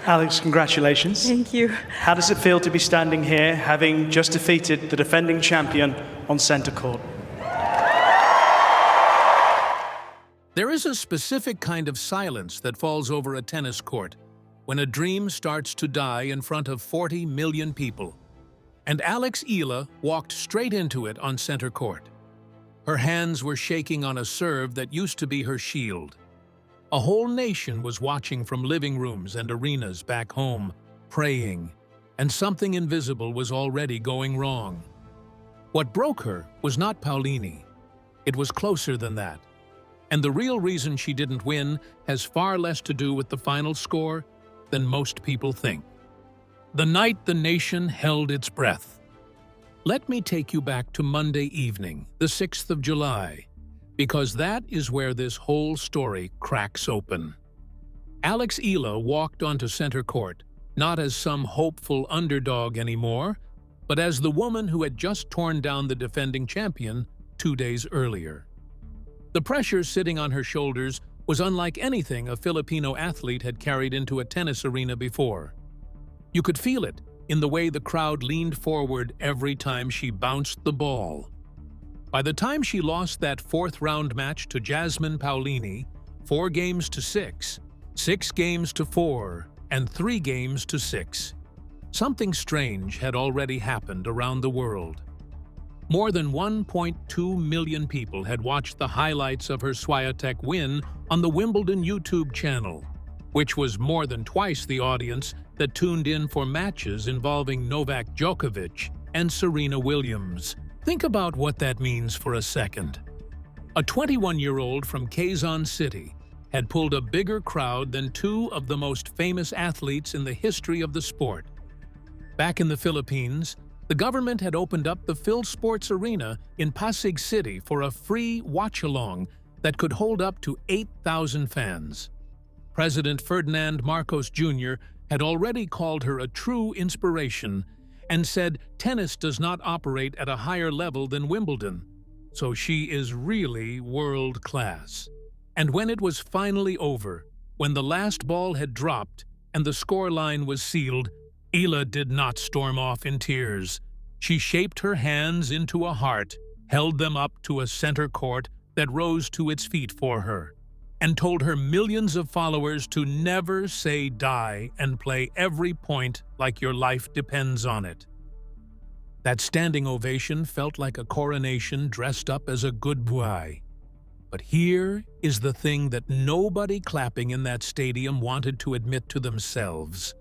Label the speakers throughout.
Speaker 1: Alex, congratulations.
Speaker 2: Thank you.
Speaker 1: How does it feel to be standing here, having just defeated the defending champion on centre court?
Speaker 3: There is a specific kind of silence that falls over a tennis court when a dream starts to die in front of 40 million people. And Alex Eala walked straight into it on center court. Her hands were shaking on a serve that used to be her shield. A whole nation was watching from living rooms and arenas back home, praying, and something invisible was already going wrong. What broke her was not Paolini. It was closer than that. And the real reason she didn't win has far less to do with the final score than most people think. The night the nation held its breath. Let me take you back to Monday evening, the 6th of July, because that is where this whole story cracks open. Alex Eala walked onto center court, not as some hopeful underdog anymore, but as the woman who had just torn down the defending champion 2 days earlier. The pressure sitting on her shoulders was unlike anything a Filipino athlete had carried into a tennis arena before. You could feel it in the way the crowd leaned forward every time she bounced the ball. By the time she lost that fourth-round match to Jasmine Paolini, 4-6, 6-4, and 3-6, something strange had already happened around the world. More than 1.2 million people had watched the highlights of her Swiatek win on the Wimbledon YouTube channel, which was more than twice the audience that tuned in for matches involving Novak Djokovic and Serena Williams. Think about what that means for a second. A 21-year-old from Quezon City had pulled a bigger crowd than two of the most famous athletes in the history of the sport. Back in the Philippines, the government had opened up the Phil Sports Arena in Pasig City for a free watch-along that could hold up to 8,000 fans. President Ferdinand Marcos Jr. had already called her a true inspiration and said tennis does not operate at a higher level than Wimbledon, so she is really world-class. And when it was finally over, when the last ball had dropped and the scoreline was sealed, Eala did not storm off in tears. She shaped her hands into a heart, held them up to a center court that rose to its feet for her, and told her millions of followers to never say die and play every point like your life depends on it. That standing ovation felt like a coronation dressed up as a good boy. But here is the thing that nobody clapping in that stadium wanted to admit to themselves.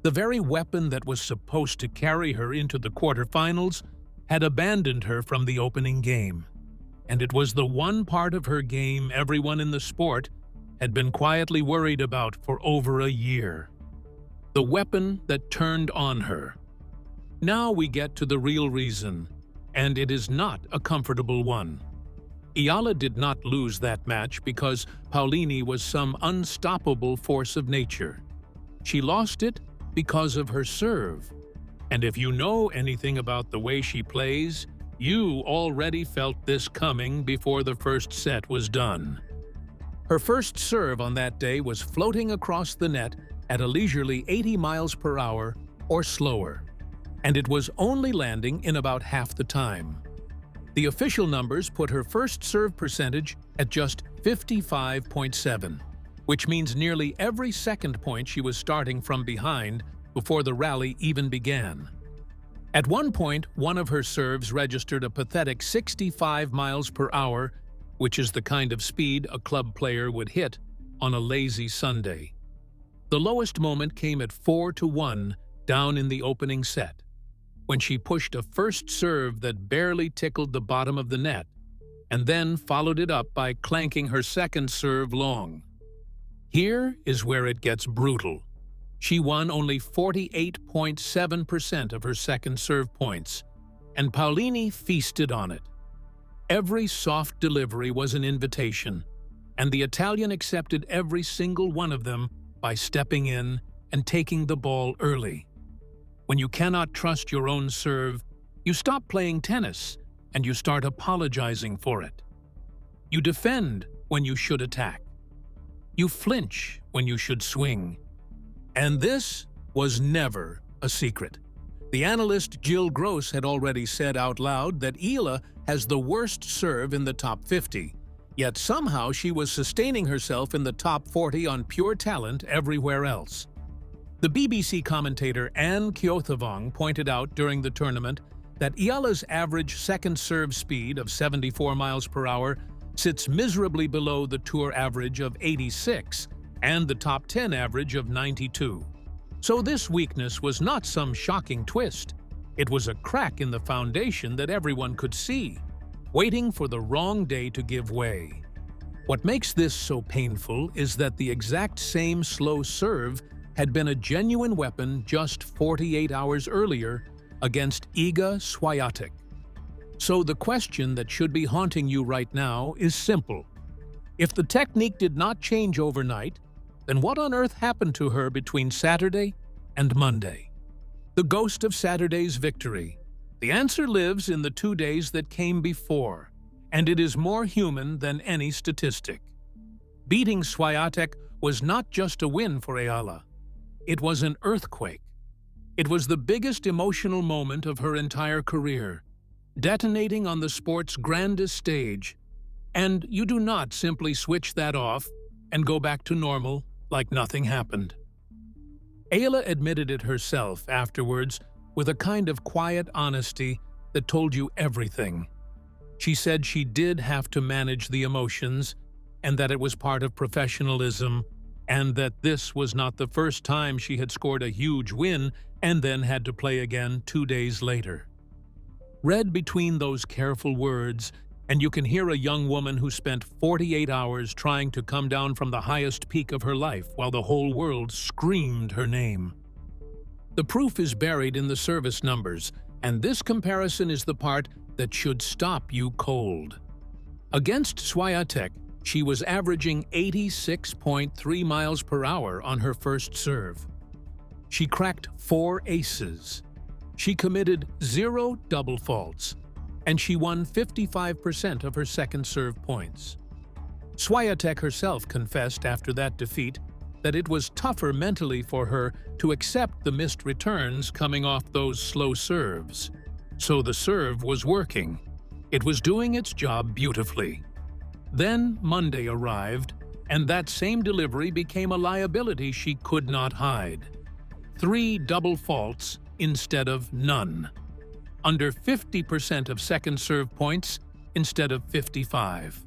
Speaker 3: The very weapon that was supposed to carry her into the quarterfinals had abandoned her from the opening game. And it was the one part of her game everyone in the sport had been quietly worried about for over a year. The weapon that turned on her. Now we get to the real reason, and it is not a comfortable one. Eala did not lose that match because Paolini was some unstoppable force of nature. She lost it because of her serve. And if you know anything about the way she plays, you already felt this coming before the first set was done. Her first serve on that day was floating across the net at a leisurely 80 miles per hour or slower, and it was only landing in about half the time. The official numbers put her first serve percentage at just 55.7, which means nearly every second point she was starting from behind before the rally even began. At one point, one of her serves registered a pathetic 65 miles per hour, which is the kind of speed a club player would hit on a lazy Sunday. The lowest moment came at 4-1 down in the opening set, when she pushed a first serve that barely tickled the bottom of the net, and then followed it up by clanking her second serve long. Here is where it gets brutal. She won only 48.7% of her second serve points, and Paolini feasted on it. Every soft delivery was an invitation, and the Italian accepted every single one of them by stepping in and taking the ball early. When you cannot trust your own serve, you stop playing tennis and you start apologizing for it. You defend when you should attack. You flinch when you should swing. And this was never a secret. The analyst Jill Gross had already said out loud that Eala has the worst serve in the top 50, yet somehow she was sustaining herself in the top 40 on pure talent everywhere else. The BBC commentator Anne Keothavong pointed out during the tournament that Eala's average second serve speed of 74 miles per hour sits miserably below the tour average of 86 and the top 10 average of 92. So this weakness was not some shocking twist. It was a crack in the foundation that everyone could see, waiting for the wrong day to give way. What makes this so painful is that the exact same slow serve had been a genuine weapon just 48 hours earlier against Iga Swiatek. So the question that should be haunting you right now is simple. If the technique did not change overnight, then what on earth happened to her between Saturday and Monday? The ghost of Saturday's victory. The answer lives in the 2 days that came before, and it is more human than any statistic. Beating Swiatek was not just a win for Eala. It was an earthquake. It was the biggest emotional moment of her entire career, detonating on the sport's grandest stage. And you do not simply switch that off and go back to normal like nothing happened. Eala admitted it herself afterwards with a kind of quiet honesty that told you everything. She said she did have to manage the emotions and that it was part of professionalism, and that this was not the first time she had scored a huge win and then had to play again 2 days later. Read between those careful words, and you can hear a young woman who spent 48 hours trying to come down from the highest peak of her life while the whole world screamed her name. The proof is buried in the service numbers, and this comparison is the part that should stop you cold. Against Swiatek, she was averaging 86.3 miles per hour on her first serve. She cracked 4 aces. She committed 0 double faults, and she won 55% of her second serve points. Swiatek herself confessed after that defeat that it was tougher mentally for her to accept the missed returns coming off those slow serves. So the serve was working. It was doing its job beautifully. Then Monday arrived, and that same delivery became a liability she could not hide. 3 double faults instead of none. Under 50% of second serve points instead of 55.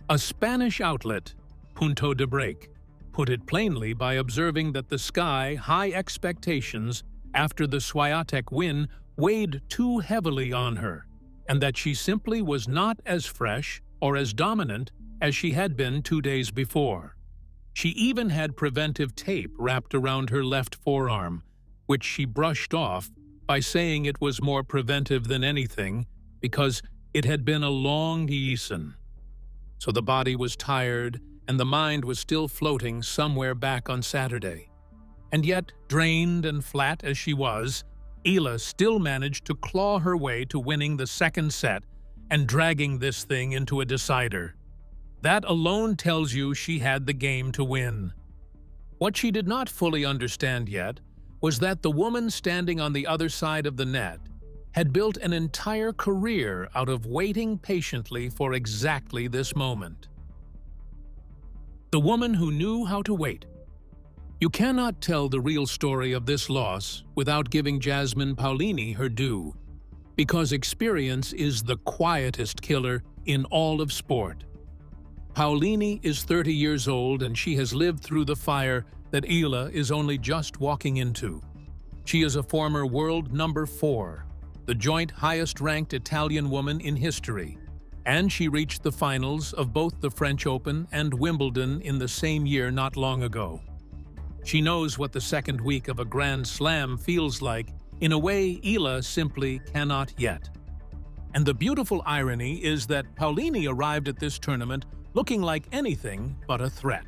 Speaker 3: A Spanish outlet, Punto de Break, put it plainly by observing that the sky-high expectations after the Swiatek win weighed too heavily on her, and that she simply was not as fresh or as dominant as she had been 2 days before. She even had preventive tape wrapped around her left forearm, which she brushed off by saying it was more preventive than anything because it had been a long season. So the body was tired and the mind was still floating somewhere back on Saturday. And yet, drained and flat as she was, Eala still managed to claw her way to winning the second set and dragging this thing into a decider. That alone tells you she had the game to win. What she did not fully understand yet was that the woman standing on the other side of the net had built an entire career out of waiting patiently for exactly this moment. The woman who knew how to wait. You cannot tell the real story of this loss without giving Jasmine Paolini her due, because experience is the quietest killer in all of sport. Paolini is 30 years old and she has lived through the fire that Eala is only just walking into. She is a former world number 4, the joint highest-ranked Italian woman in history, and she reached the finals of both the French Open and Wimbledon in the same year not long ago. She knows what the second week of a Grand Slam feels like in a way Eala simply cannot yet. And the beautiful irony is that Paolini arrived at this tournament looking like anything but a threat.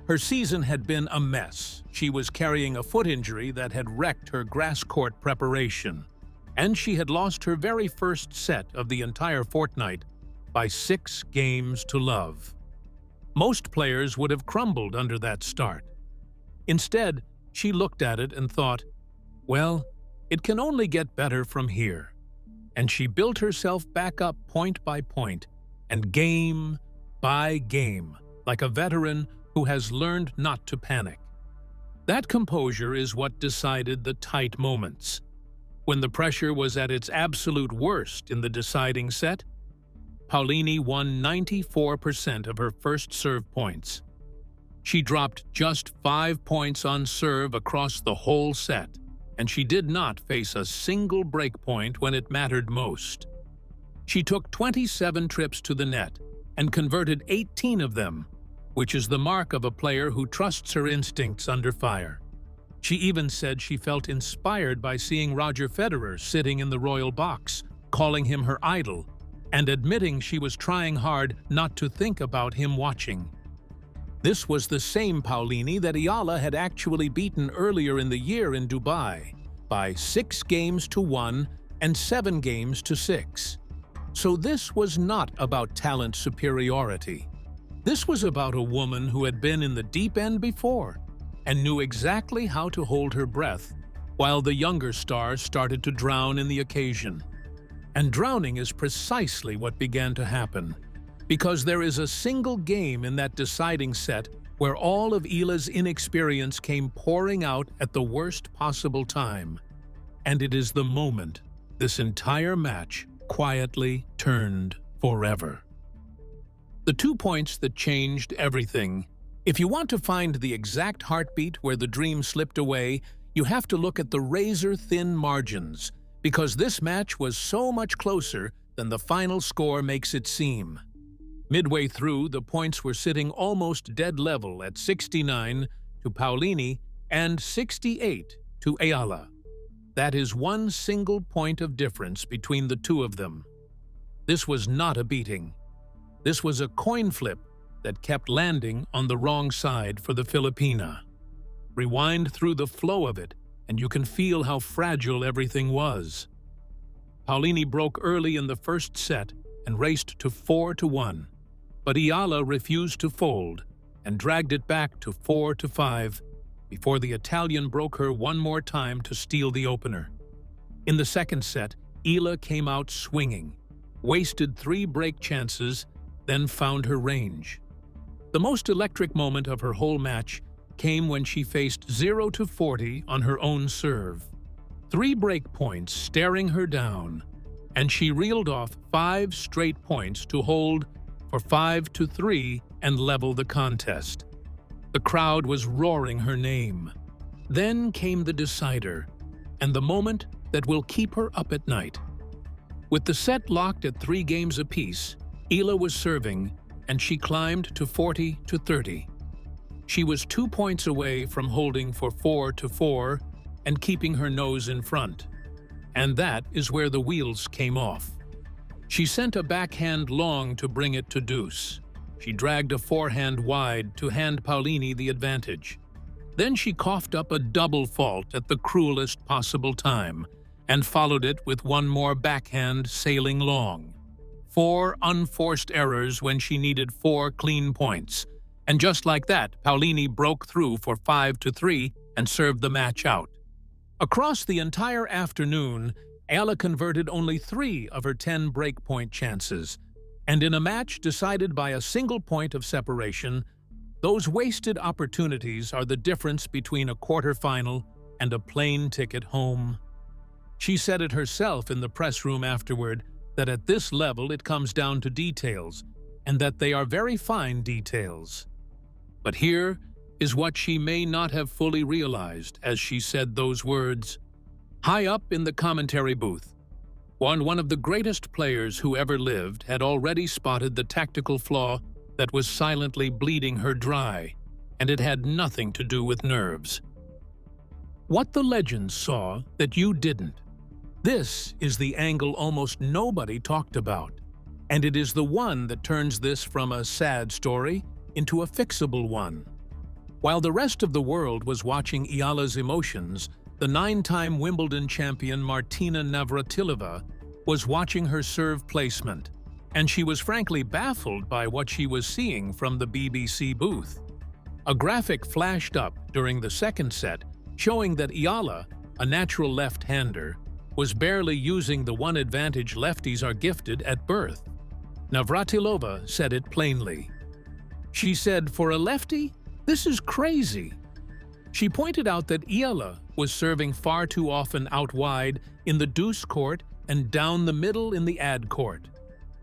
Speaker 3: Her season had been a mess. She was carrying a foot injury that had wrecked her grass court preparation, and she had lost her very first set of the entire fortnight by 6 games to love. Most players would have crumbled under that start. Instead, She looked at it and thought, well, it can only get better from here. And she built herself back up point by point, and game by game, like a veteran who has learned not to panic. That composure is what decided the tight moments. When the pressure was at its absolute worst in the deciding set, Paolini won 94% of her first serve points. She dropped just 5 points on serve across the whole set, and she did not face a single break point when it mattered most. She took 27 trips to the net and converted 18 of them, which is the mark of a player who trusts her instincts under fire. She even said she felt inspired by seeing Roger Federer sitting in the royal box, calling him her idol, and admitting she was trying hard not to think about him watching. This was the same Paolini that Eala had actually beaten earlier in the year in Dubai by 6 games to 1 and 7 games to 6. So this was not about talent superiority. This was about a woman who had been in the deep end before and knew exactly how to hold her breath while the younger stars started to drown in the occasion. And drowning is precisely what began to happen, because there is a single game in that deciding set where all of Eala's inexperience came pouring out at the worst possible time. And it is the moment this entire match quietly turned forever. The 2 points that changed everything. If you want to find the exact heartbeat where the dream slipped away, you have to look at the razor-thin margins, because this match was so much closer than the final score makes it seem. Midway through, the points were sitting almost dead level at 69 to Paolini and 68 to Eala. That is one single point of difference between the two of them. This was not a beating. This was a coin flip that kept landing on the wrong side for the Filipina. Rewind through the flow of it, and you can feel how fragile everything was. Paolini broke early in the first set and raced to 4-1, but Eala refused to fold and dragged it back to 4-5 before the Italian broke her one more time to steal the opener. In the second set, Eala came out swinging, wasted 3 break chances, then found her range. The most electric moment of her whole match came when she faced 0-40 on her own serve. 3 break points staring her down, and she reeled off 5 straight points to hold for 5-3 and level the contest. The crowd was roaring her name. Then came the decider, and the moment that will keep her up at night. With the set locked at 3 games apiece, Eala was serving, and she climbed to 40-30. She was 2 points away from holding for 4-4 and keeping her nose in front. And that is where the wheels came off. She sent a backhand long to bring it to deuce. She dragged a forehand wide to hand Paolini the advantage. Then she coughed up a double fault at the cruelest possible time and followed it with one more backhand sailing long. 4 unforced errors when she needed 4 clean points. And just like that, Paolini broke through for 5-3 and served the match out. Across the entire afternoon, Eala converted only 3 of her 10 breakpoint chances, and in a match decided by a single point of separation, those wasted opportunities are the difference between a quarterfinal and a plane ticket home. She said it herself in the press room afterward that at this level it comes down to details, and that they are very fine details. But here is what she may not have fully realized as she said those words. High up in the commentary booth, one of the greatest players who ever lived had already spotted the tactical flaw that was silently bleeding her dry, and it had nothing to do with nerves. What the legends saw that you didn't. This is the angle almost nobody talked about, and it is the one that turns this from a sad story into a fixable one. While the rest of the world was watching Eala's emotions, the 9-time Wimbledon champion Martina Navratilova was watching her serve placement, and she was frankly baffled by what she was seeing from the BBC booth. A graphic flashed up during the second set showing that Eala, a natural left-hander, was barely using the one advantage lefties are gifted at birth. Navratilova said it plainly. She said, "For a lefty, this is crazy." She pointed out that Eala was serving far too often out wide in the deuce court and down the middle in the ad court,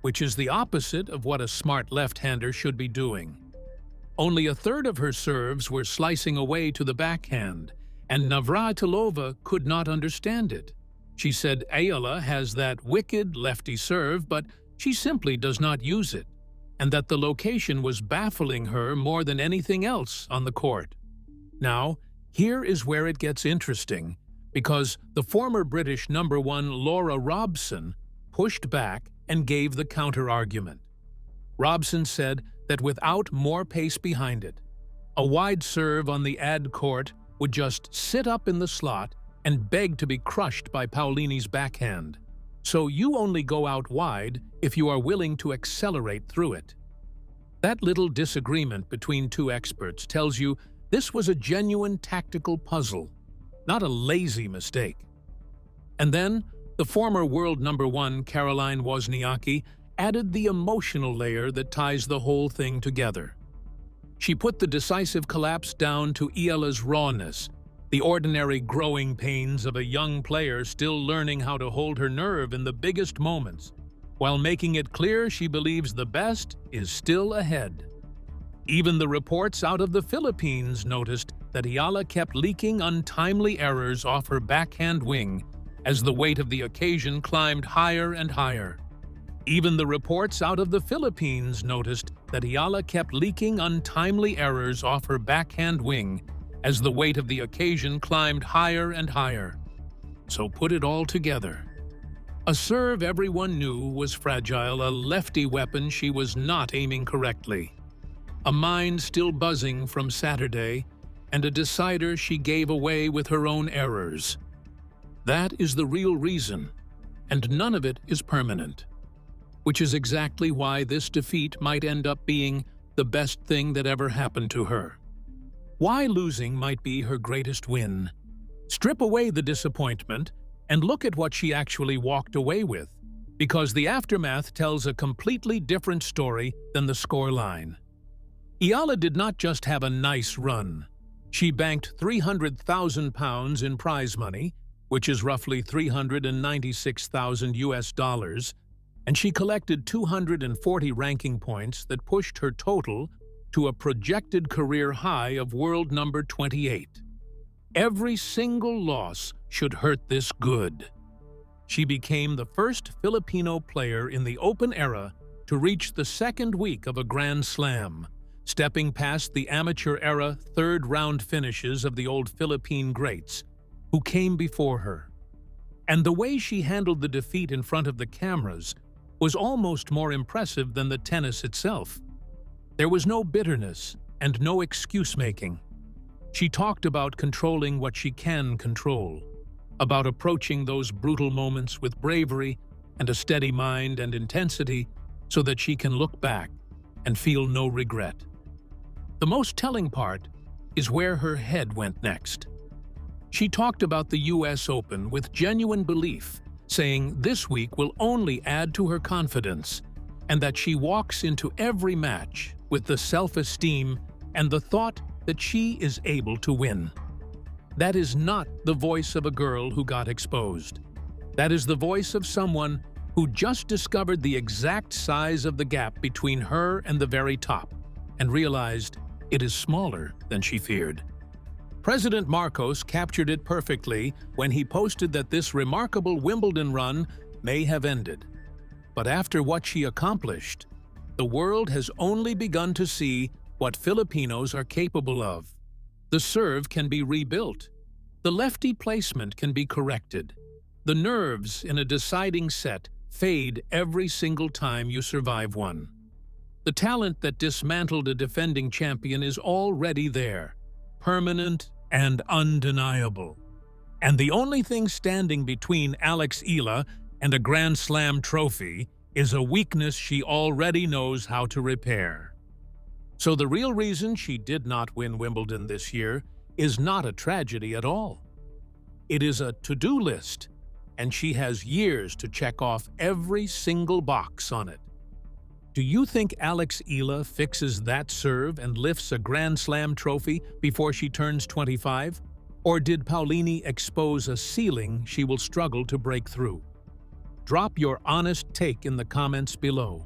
Speaker 3: which is the opposite of what a smart left-hander should be doing. Only a third of her serves were slicing away to the backhand, and Navratilova could not understand it. She said Eala has that wicked lefty serve, but she simply does not use it, and that the location was baffling her more than anything else on the court. Now, here is where it gets interesting, because the former British #1 Laura Robson pushed back and gave the counter-argument. Robson said that without more pace behind it, a wide serve on the ad court would just sit up in the slot and beg to be crushed by Paolini's backhand. So you only go out wide if you are willing to accelerate through it. That little disagreement between two experts tells you this was a genuine tactical puzzle, not a lazy mistake. And then, the former world #1 Caroline Wozniacki added the emotional layer that ties the whole thing together. She put the decisive collapse down to Eala's rawness, the ordinary growing pains of a young player still learning how to hold her nerve in the biggest moments, while making it clear she believes the best is still ahead. Even the reports out of the Philippines noticed that Eala kept leaking untimely errors off her backhand wing as the weight of the occasion climbed higher and higher. Even the reports out of the Philippines noticed that Eala kept leaking untimely errors off her backhand wing as the weight of the occasion climbed higher and higher. So put it all together. A serve everyone knew was fragile, a lefty weapon she was not aiming correctly. A mind still buzzing from Saturday, and a decider she gave away with her own errors. That is the real reason, and none of it is permanent. Which is exactly why this defeat might end up being the best thing that ever happened to her. Why losing might be her greatest win. Strip away the disappointment and look at what she actually walked away with, because the aftermath tells a completely different story than the scoreline. Eala did not just have a nice run. She banked £300,000 in prize money, which is roughly $396,000 US, and she collected 240 ranking points that pushed her total to a projected career high of world number 28. Every single loss should hurt this good. She became the first Filipino player in the Open era to reach the second week of a Grand Slam, stepping past the amateur era third-round finishes of the old Philippine greats who came before her. And the way she handled the defeat in front of the cameras was almost more impressive than the tennis itself. There was no bitterness and no excuse-making. She talked about controlling what she can control, about approaching those brutal moments with bravery and a steady mind and intensity so that she can look back and feel no regret. The most telling part is where her head went next. She talked about the US Open with genuine belief, saying this week will only add to her confidence, and that she walks into every match with the self-esteem and the thought that she is able to win. That is not the voice of a girl who got exposed. That is the voice of someone who just discovered the exact size of the gap between her and the very top, and realized it is smaller than she feared. President Marcos captured it perfectly when he posted that this remarkable Wimbledon run may have ended. But after what she accomplished, the world has only begun to see what Filipinos are capable of. The serve can be rebuilt. The lefty placement can be corrected. The nerves in a deciding set fade every single time you survive one. The talent that dismantled a defending champion is already there, permanent and undeniable. And the only thing standing between Alex Eala and a Grand Slam trophy is a weakness she already knows how to repair. So the real reason she did not win Wimbledon this year is not a tragedy at all. It is a to-do list, and she has years to check off every single box on it. Do you think Alex Eala fixes that serve and lifts a Grand Slam trophy before she turns 25? Or did Paolini expose a ceiling she will struggle to break through? Drop your honest take in the comments below.